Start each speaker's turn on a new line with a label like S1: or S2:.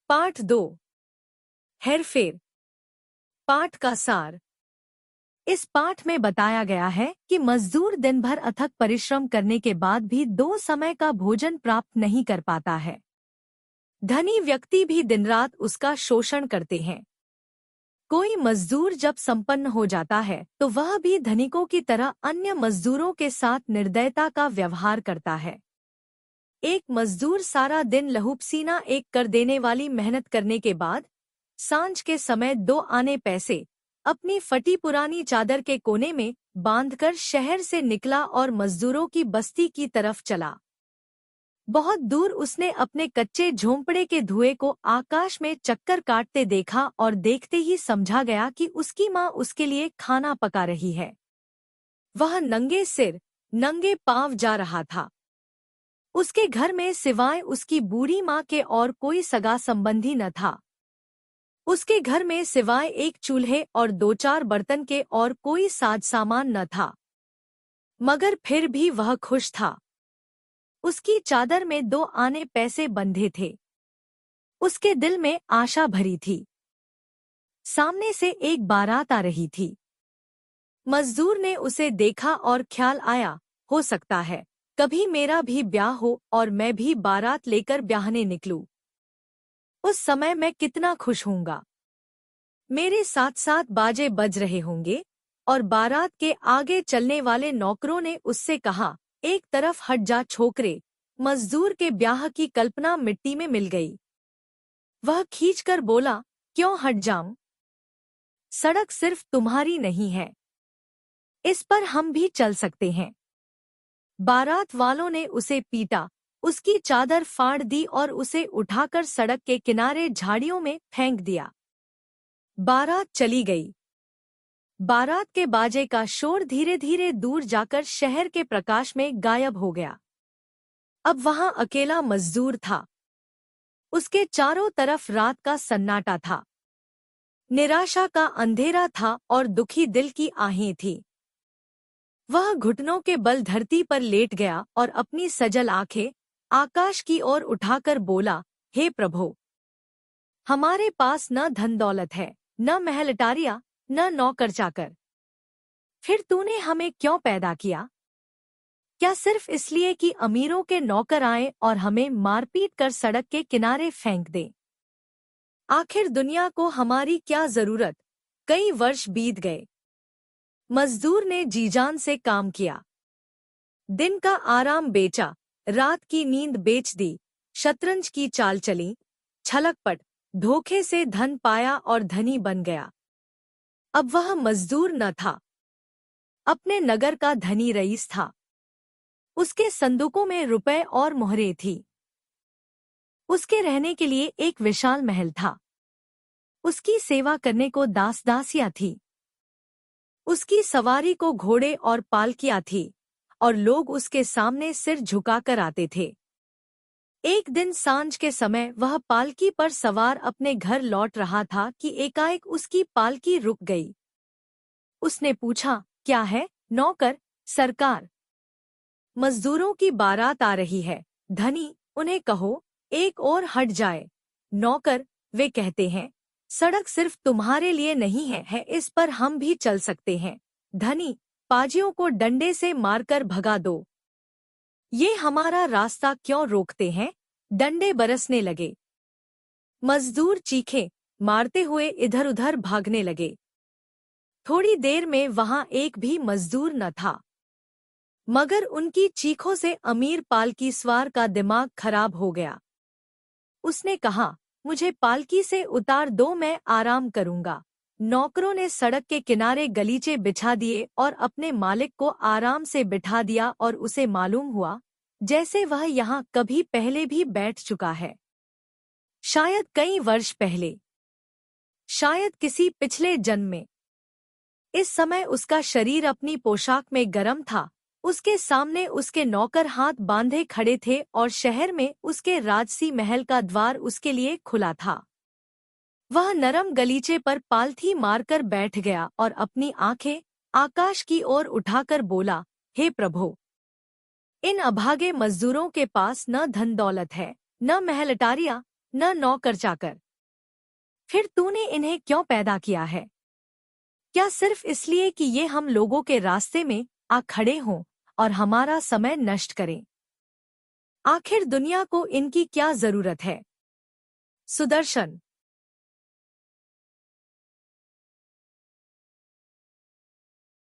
S1: पाठ 2। हेरफेर। पाठ का सार। इस पाठ में बताया गया है कि मजदूर दिन भर अथक परिश्रम करने के बाद भी 2 समय का भोजन प्राप्त नहीं कर पाता है। धनी व्यक्ति भी दिन रात उसका शोषण करते हैं। कोई मजदूर जब संपन्न हो जाता है तो वह भी धनिकों की तरह अन्य मजदूरों के साथ निर्दयता का व्यवहार करता है। एक मजदूर सारा दिन लहूपसीना एक कर देने वाली मेहनत करने के बाद सांझ के समय 2 आने पैसे अपनी फटी पुरानी चादर के कोने में बांधकर शहर से निकला और मजदूरों की बस्ती की तरफ चला। बहुत दूर उसने अपने कच्चे झोंपड़े के धुएं को आकाश में चक्कर काटते देखा और देखते ही समझा गया कि उसकी माँ उसके लिए खाना पका रही है। वह नंगे सिर नंगे पांव जा रहा था। उसके घर में सिवाय उसकी बूढ़ी माँ के और कोई सगा संबंधी न था। उसके घर में सिवाय एक चूल्हे और 2-4 बर्तन के और कोई साज सामान न था। मगर फिर भी वह खुश था। उसकी चादर में 2 आने पैसे बंधे थे। उसके दिल में आशा भरी थी। सामने से एक बारात आ रही थी। मजदूर ने उसे देखा और ख्याल आया, हो सकता है कभी मेरा भी ब्याह हो और मैं भी बारात लेकर ब्याहने निकलूं। उस समय मैं कितना खुश होऊंगा। मेरे साथ साथ बाजे बज रहे होंगे। और बारात के आगे चलने वाले नौकरों ने उससे कहा, एक तरफ हट जा छोकरे। मजदूर के ब्याह की कल्पना मिट्टी में मिल गई। वह खींचकर बोला, क्यों हट जाऊं? सड़क सिर्फ तुम्हारी नहीं है, इस पर हम भी चल सकते हैं। बारात वालों ने उसे पीटा, उसकी चादर फाड़ दी और उसे उठाकर सड़क के किनारे झाड़ियों में फेंक दिया। बारात चली गई। बारात के बाजे का शोर धीरे धीरे दूर जाकर शहर के प्रकाश में गायब हो गया। अब वहां अकेला मजदूर था। उसके चारों तरफ रात का सन्नाटा था। निराशा का अंधेरा था और दुखी दिल की आहें थी। वह घुटनों के बल धरती पर लेट गया और अपनी सजल आंखें आकाश की ओर उठाकर बोला, हे प्रभु, हमारे पास न धन दौलत है, न महल अटारियां, न नौकर चाकर। फिर तूने हमें क्यों पैदा किया? क्या सिर्फ इसलिए कि अमीरों के नौकर आए और हमें मारपीट कर सड़क के किनारे फेंक दें? आखिर दुनिया को हमारी क्या जरूरत? कई वर्ष बीत गए। मजदूर ने जीजान से काम किया। दिन का आराम बेचा, रात की नींद बेच दी, शतरंज की चाल चली, छलकपट, धोखे से धन पाया और धनी बन गया। अब वह मजदूर न था, अपने नगर का धनी रईस था। उसके संदूकों में रुपए और मोहरें थी। उसके रहने के लिए एक विशाल महल था। उसकी सेवा करने को दास दासियां थी। उसकी सवारी को घोड़े और पालकियां थी और लोग उसके सामने सिर झुकाकर आते थे। एक दिन सांझ के समय वह पालकी पर सवार अपने घर लौट रहा था कि एकाएक उसकी पालकी रुक गई। उसने पूछा, क्या है नौकर? सरकार, मजदूरों की बारात आ रही है। धनी, उन्हें कहो एक और हट जाए। नौकर, वे कहते हैं सड़क सिर्फ तुम्हारे लिए नहीं है, इस पर हम भी चल सकते हैं। धनी, पाजियों को डंडे से मारकर भगा दो। ये हमारा रास्ता क्यों रोकते हैं? डंडे बरसने लगे। मजदूर चीखे मारते हुए इधर उधर भागने लगे। थोड़ी देर में वहां एक भी मजदूर न था। मगर उनकी चीखों से अमीर पालकी सवार का दिमाग खराब हो गया। उसने कहा, मुझे पालकी से उतार दो, मैं आराम करूंगा। नौकरों ने सड़क के किनारे गलीचे बिछा दिए और अपने मालिक को आराम से बिठा दिया और उसे मालूम हुआ जैसे वह यहाँ कभी पहले भी बैठ चुका है। शायद कई वर्ष पहले, शायद किसी पिछले जन्म में। इस समय उसका शरीर अपनी पोशाक में गर्म था। उसके सामने उसके नौकर हाथ बांधे खड़े थे और शहर में उसके राजसी महल का द्वार उसके लिए खुला था। वह नरम गलीचे पर पालथी मारकर बैठ गया और अपनी आंखें आकाश की ओर उठाकर बोला, हे प्रभु, इन अभागे मजदूरों के पास न धन दौलत है, न महल अटारियां, न नौकर चाकर। फिर तूने इन्हें क्यों पैदा किया है? क्या सिर्फ इसलिए कि ये हम लोगों के रास्ते में आ खड़े हों और हमारा समय नष्ट करें? आखिर दुनिया को इनकी क्या जरूरत है? सुदर्शन,